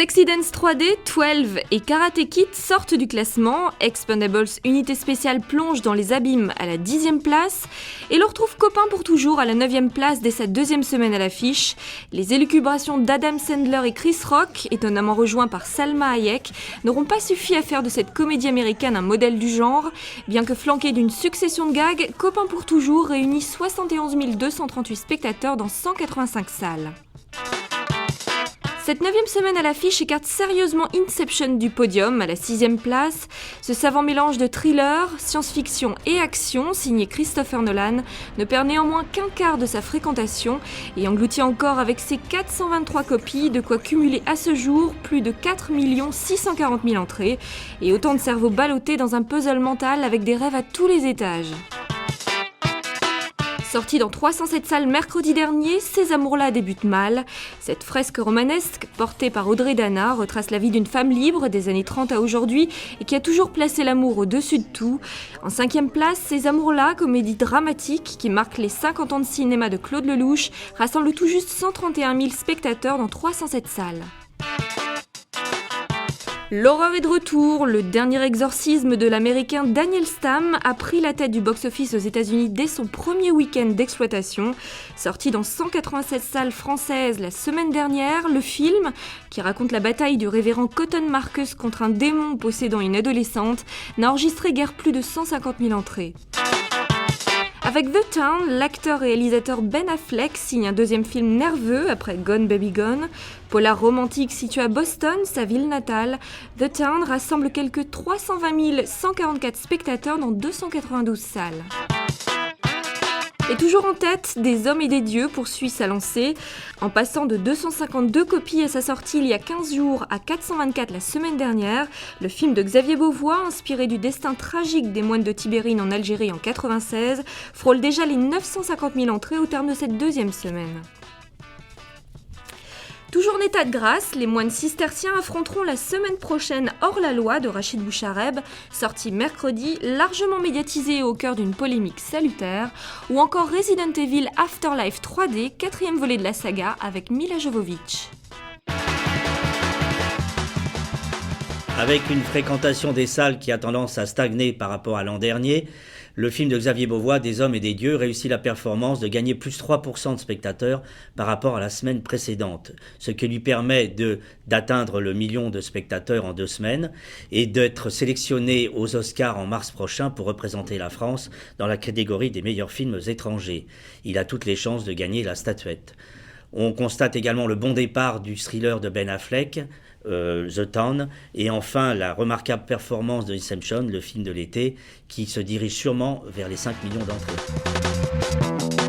Sexy Dance 3D, 12 et Karate Kid sortent du classement, Expendables Unité Spéciale plonge dans les abîmes à la 10e place et le retrouve copain pour toujours à la 9e place dès sa 2e semaine à l'affiche. Les élucubrations d'Adam Sandler et Chris Rock, étonnamment rejoints par Salma Hayek, n'auront pas suffi à faire de cette comédie américaine un modèle du genre, bien que flanqué d'une succession de gags, Copain pour toujours réunit 71 238 spectateurs dans 185 salles. Cette 9e semaine à l'affiche écarte sérieusement Inception du podium à la 6e place. Ce savant mélange de thriller, science-fiction et action, signé Christopher Nolan, ne perd néanmoins qu'un quart de sa fréquentation et engloutit encore avec ses 423 copies de quoi cumuler à ce jour plus de 4 640 000 entrées et autant de cerveaux ballottés dans un puzzle mental avec des rêves à tous les étages. Sorti dans 307 salles mercredi dernier, Ces amours-là débutent mal. Cette fresque romanesque, portée par Audrey Dana, retrace la vie d'une femme libre des années 30 à aujourd'hui et qui a toujours placé l'amour au-dessus de tout. En 5e place, Ces amours-là, comédie dramatique qui marque les 50 ans de cinéma de Claude Lelouch, rassemble tout juste 131 000 spectateurs dans 307 salles. L'horreur est de retour. Le dernier exorcisme de l'américain Daniel Stamm a pris la tête du box-office aux États-Unis dès son premier week-end d'exploitation. Sorti dans 187 salles françaises la semaine dernière, le film, qui raconte la bataille du révérend Cotton Marcus contre un démon possédant une adolescente, n'a enregistré guère plus de 150 000 entrées. Avec The Town, l'acteur-réalisateur Ben Affleck signe un 2e film nerveux après Gone Baby Gone. Polar romantique situé à Boston, sa ville natale, The Town rassemble quelques 320 144 spectateurs dans 292 salles. Et toujours en tête, Des hommes et des dieux poursuit sa lancée. En passant de 252 copies à sa sortie il y a 15 jours à 424 la semaine dernière, le film de Xavier Beauvois, inspiré du destin tragique des moines de Tibérine en Algérie en 96, frôle déjà les 950 000 entrées au terme de cette 2e semaine. Toujours en état de grâce, les moines cisterciens affronteront la semaine prochaine Hors-la-loi de Rachid Bouchareb, sorti mercredi, largement médiatisé au cœur d'une polémique salutaire, ou encore Resident Evil Afterlife 3D, 4e volet de la saga avec Mila Jovovich. Avec une fréquentation des salles qui a tendance à stagner par rapport à l'an dernier, le film de Xavier Beauvois, Des hommes et des dieux, réussit la performance de gagner plus 3% de spectateurs par rapport à la semaine précédente, ce qui lui permet d'atteindre le million de spectateurs en 2 semaines et d'être sélectionné aux Oscars en mars prochain pour représenter la France dans la catégorie des meilleurs films étrangers. Il a toutes les chances de gagner la statuette. On constate également le bon départ du thriller de Ben Affleck, The Town, et enfin la remarquable performance de Inception, le film de l'été, qui se dirige sûrement vers les 5 millions d'entrées.